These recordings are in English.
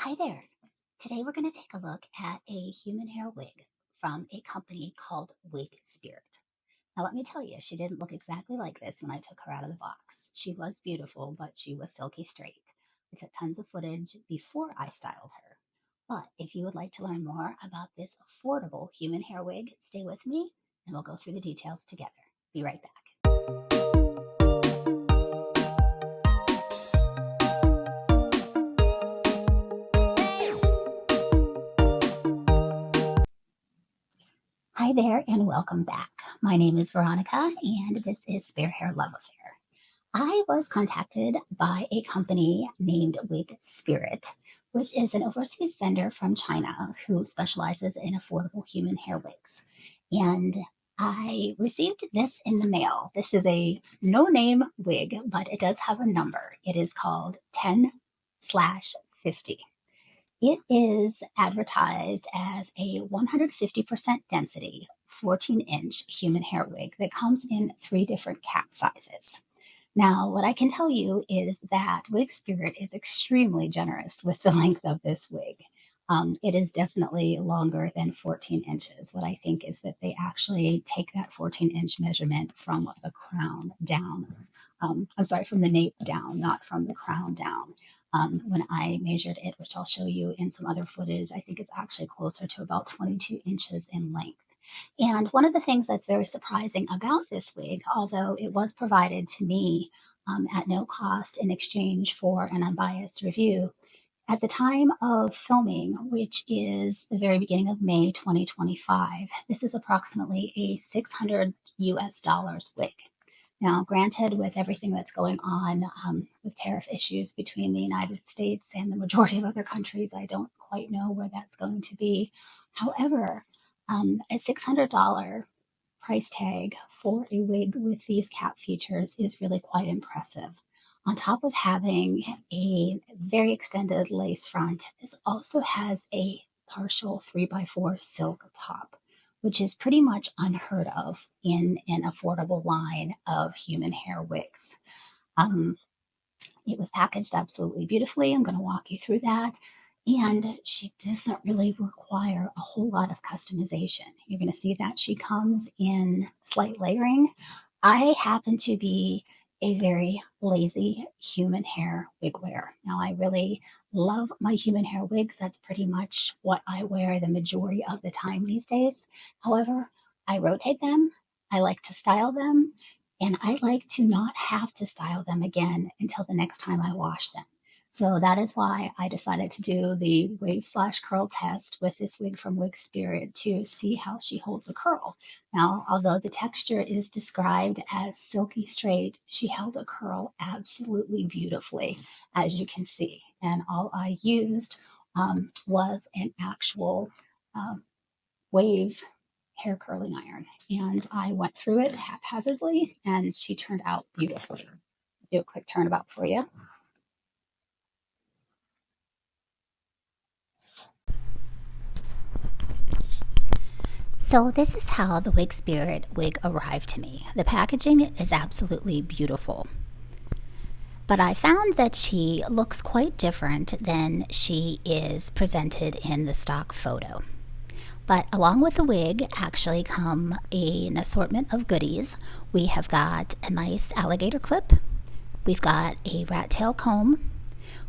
Hi there. Today we're going to take a look at a human hair wig from a company called Wig Spirit. Now, let me tell you, she didn't look exactly like this when I took her out of the box. She was beautiful, but she was silky straight. We took tons of footage before I styled her. But if you would like to learn more about this affordable human hair wig, stay with me and we'll go through the details together. Be right back. Hi there and welcome back. My name is Veronica and this is Spare Hair Love Affair. I was contacted by a company named Wig Spirit, which is an overseas vendor from China who specializes in affordable human hair wigs. And I received this in the mail. This is a no name wig, but it does have a number. It is called 10/50. It is advertised as a 150% density, 14-inch human hair wig that comes in three different cap sizes. Now, what I can tell you is that Wig Spirit is extremely generous with the length of this wig. It is definitely longer than 14 inches. What I think is that they actually take that 14-inch measurement from the crown down. I'm sorry, from the nape down, not from the crown down. When I measured it, which I'll show you in some other footage, I think it's actually closer to about 22 inches in length. And one of the things that's very surprising about this wig, although it was provided to me at no cost in exchange for an unbiased review, at the time of filming, which is the very beginning of May 2025, this is approximately a 600 US dollars wig. Now, granted, with everything that's going on with tariff issues between the United States and the majority of other countries, I don't quite know where that's going to be. However, a $600 price tag for a wig with these cap features is really quite impressive. On top of having a very extended lace front, this also has a partial 3x4 silk top, which is pretty much unheard of in an affordable line of human hair wigs. Um, it was packaged absolutely beautifully. I'm going to walk you through that. And she doesn't really require a whole lot of customization. You're going to see that she comes in slight layering. I happen to be a very lazy human hair wig wearer. Now, I really love my human hair wigs. That's pretty much what I wear the majority of the time these days. However, I rotate them, I like to style them, and I like to not have to style them again until the next time I wash them. So that is why I decided to do the wave slash curl test with this wig from Wig Spirit to see how she holds a curl. Now, although the texture is described as silky straight, she held a curl absolutely beautifully, as you can see. And all I used was an actual wave hair curling iron. And I went through it haphazardly and she turned out beautifully. Do a quick turnabout for you. So this is how the Wig Spirit wig arrived to me. The packaging is absolutely beautiful. But I found that she looks quite different than she is presented in the stock photo. But along with the wig actually come an assortment of goodies. We have got a nice alligator clip. We've got a rat tail comb.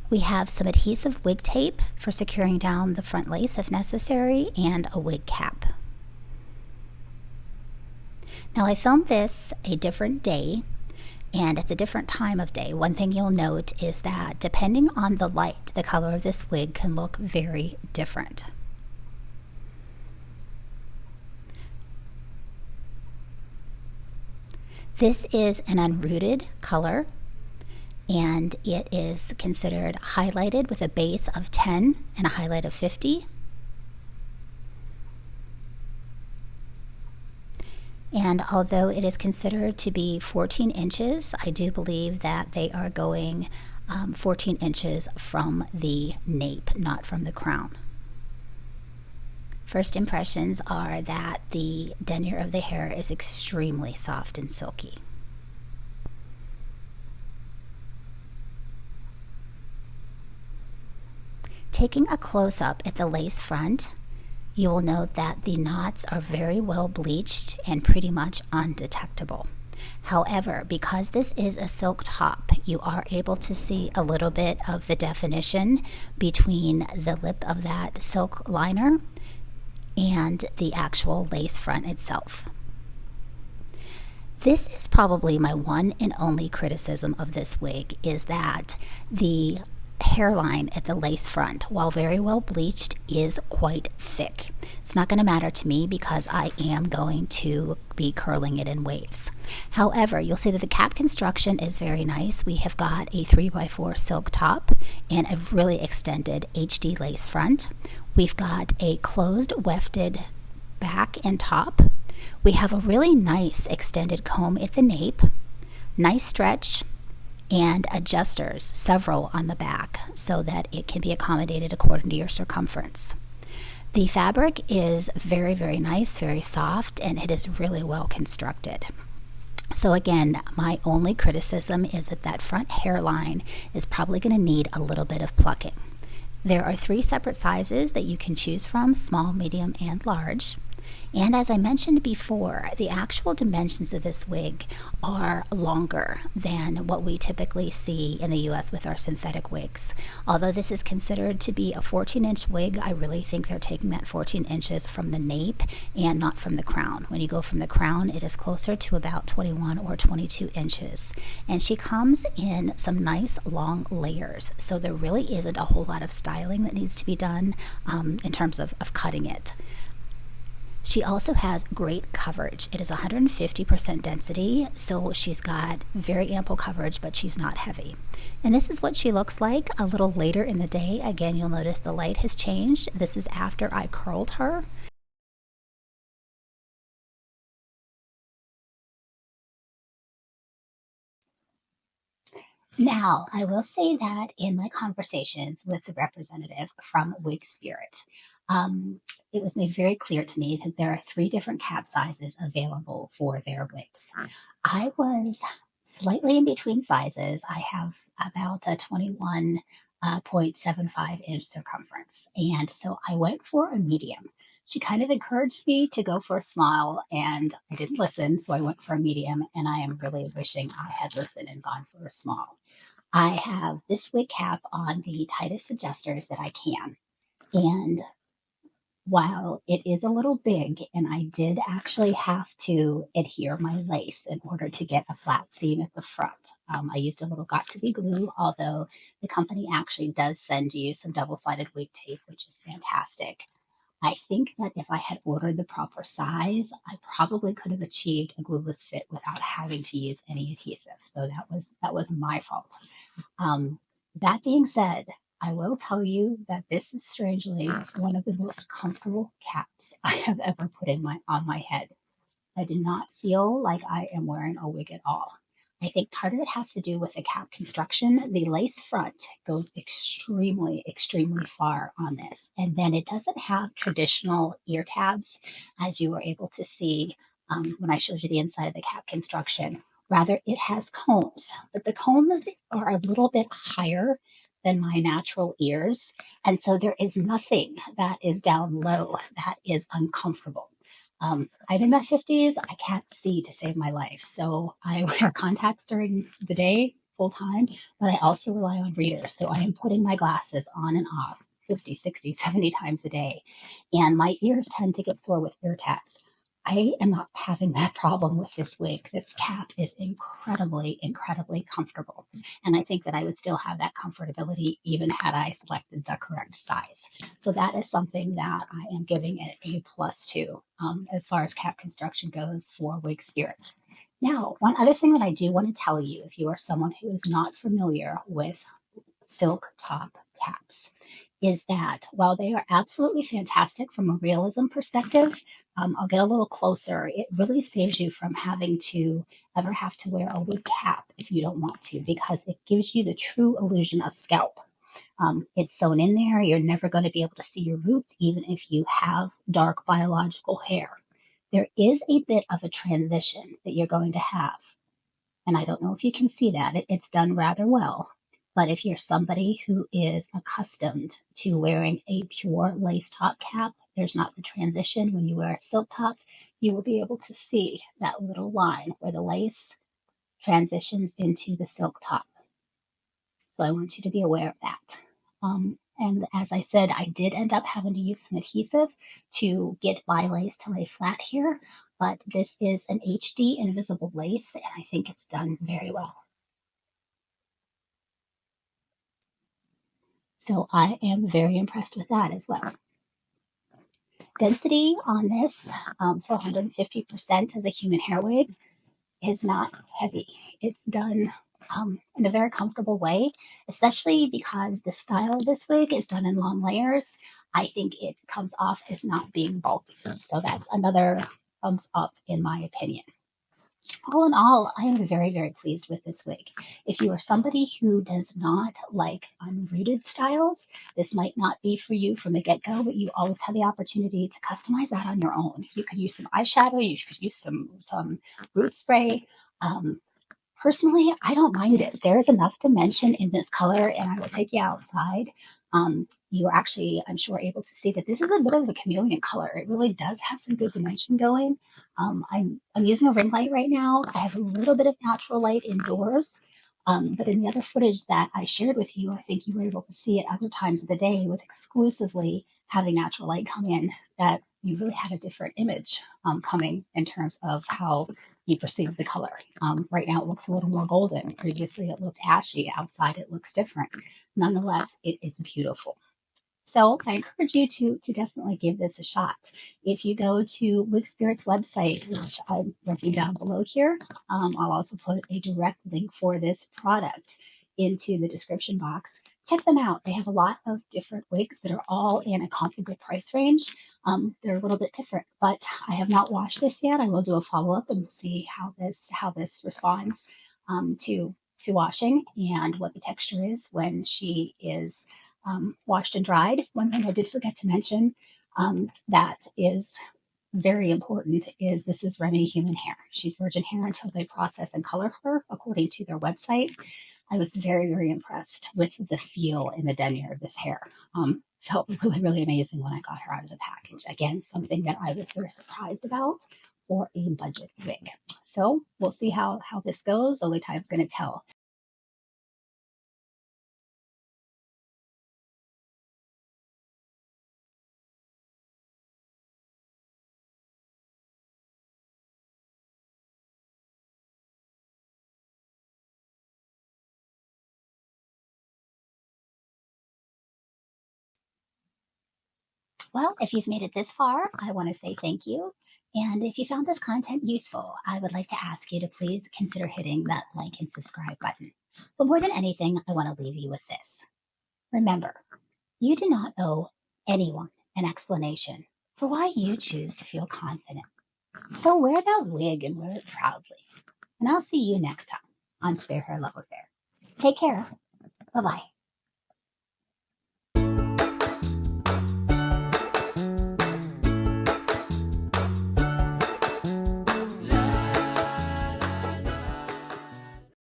We have some adhesive wig tape for securing down the front lace if necessary, and a wig cap. Now, I filmed this a different day, and it's a different time of day. One thing you'll note is that depending on the light, the color of this wig can look very different. This is an unrooted color, and it is considered highlighted with a base of 10 and a highlight of 50. And although it is considered to be 14 inches, I do believe that they are going 14 inches from the nape, not from the crown. First impressions are that the denier of the hair is extremely soft and silky. Taking a close-up at the lace front, you will note that the knots are very well bleached and pretty much undetectable. However, because this is a silk top, you are able to see a little bit of the definition between the lip of that silk liner and the actual lace front itself. This is probably my one and only criticism of this wig, is that the hairline at the lace front, while very well bleached, is quite thick. It's not going to matter to me because I am going to be curling it in waves. However, you'll see that the cap construction is very nice. We have got a 3x4 silk top and a really extended HD lace front. We've got a closed wefted back and top. We have a really nice extended comb at the nape, nice stretch, and adjusters, several on the back, so that it can be accommodated according to your circumference. The fabric is very, very nice, very soft, and it is really well constructed. So again, my only criticism is that that front hairline is probably going to need a little bit of plucking. There are 3 separate sizes that you can choose from: small, medium, and large. And as I mentioned before, the actual dimensions of this wig are longer than what we typically see in the US with our synthetic wigs. Although this is considered to be a 14-inch wig, I really think they're taking that 14 inches from the nape and not from the crown. When you go from the crown, it is closer to about 21 or 22 inches. And she comes in some nice long layers, so there really isn't a whole lot of styling that needs to be done in terms of cutting it. She also has great coverage. It is 150% density, so she's got very ample coverage, but she's not heavy. And this is what she looks like a little later in the day. Again, you'll notice the light has changed. This is after I curled her. Now, I will say that in my conversations with the representative from Wig Spirit, it was made very clear to me that there are 3 different cap sizes available for their wigs. I was slightly in between sizes. I have about a 21.75-inch circumference, and so I went for a medium. She kind of encouraged me to go for a small, and I didn't listen, so I went for a medium, and I am really wishing I had listened and gone for a small. I have this wig cap on the tightest adjusters that I can. And while it is a little big, and I did actually have to adhere my lace in order to get a flat seam at the front. I used a little got-to-be glue, although the company actually does send you some double-sided wig tape, which is fantastic. I think that if I had ordered the proper size, I probably could have achieved a glueless fit without having to use any adhesive. So that was my fault. That being said, I will tell you that this is strangely one of the most comfortable caps I have ever put on my head. I do not feel like I am wearing a wig at all. I think part of it has to do with the cap construction. The lace front goes extremely, extremely far on this. And then it doesn't have traditional ear tabs, as you were able to see when I showed you the inside of the cap construction. Rather, it has combs, but the combs are a little bit higher than my natural ears. And so there is nothing that is down low that is uncomfortable. I'm in my 50s. I can't see to save my life. So I wear contacts during the day full time, but I also rely on readers. So I am putting my glasses on and off 50, 60, 70 times a day. And my ears tend to get sore with ear tabs. I am not having that problem with this wig. This cap is incredibly, incredibly comfortable. And I think that I would still have that comfortability even had I selected the correct size. So that is something that I am giving it a plus to as far as cap construction goes for Wig Spirit. Now, one other thing that I do want to tell you, if you are someone who is not familiar with silk top caps, is that while they are absolutely fantastic from a realism perspective, I'll get a little closer. It really saves you from having to ever have to wear a wig cap if you don't want to, because it gives you the true illusion of scalp. It's sewn in there. You're never going to be able to see your roots, even if you have dark biological hair. There is a bit of a transition that you're going to have. And I don't know if you can see that. It's done rather well. But if you're somebody who is accustomed to wearing a pure lace top cap, there's not the transition when you wear a silk top, you will be able to see that little line where the lace transitions into the silk top. So I want you to be aware of that. And as I said, I did end up having to use some adhesive to get my lace to lay flat here, but this is an HD invisible lace, and I think it's done very well. So I am very impressed with that as well. Density on this for 150% as a human hair wig is not heavy. It's done in a very comfortable way, especially because the style of this wig is done in long layers. I think it comes off as not being bulky. So that's another thumbs up in my opinion. All in all, I am very, very pleased with this wig. If you are somebody who does not like unrooted styles, this might not be for you from the get-go, but you always have the opportunity to customize that on your own. You could use some eyeshadow, you could use some root spray. Personally, I don't mind it. There is enough dimension in this color, and I will take you outside. You're actually, I'm sure, able to see that this is a bit of a chameleon color. It really does have some good dimension going. I'm using a ring light right now. I have a little bit of natural light indoors. But in the other footage that I shared with you, I think you were able to see at other times of the day with exclusively having natural light come in, that you really had a different image coming in terms of how you perceive the color. Right now it looks a little more golden. Previously it looked ashy. Outside it looks different. Nonetheless, it is beautiful. So I encourage you to definitely give this a shot. If you go to Wig Spirit's website, which I'm linking down below here, I'll also put a direct link for this product into the description box. Check them out. They have a lot of different wigs that are all in a comparable price range. They're a little bit different, but I have not washed this yet. I will do a follow up and see how this responds to washing and what the texture is when she is washed and dried. One thing I did forget to mention that is very important is this is Remy human hair. She's virgin hair until they process and color her, according to their website. I was very, very impressed with the feel and the denier of this hair. Felt really, really amazing when I got her out of the package. Again, something that I was very surprised about for a budget wig. So we'll see how this goes. Only time's going to tell. Well, if you've made it this far, I want to say thank you. And if you found this content useful, I would like to ask you to please consider hitting that like and subscribe button. But more than anything, I want to leave you with this. Remember, you do not owe anyone an explanation for why you choose to feel confident. So wear that wig and wear it proudly. And I'll see you next time on Spare Hair Love Affair. Take care. Bye bye.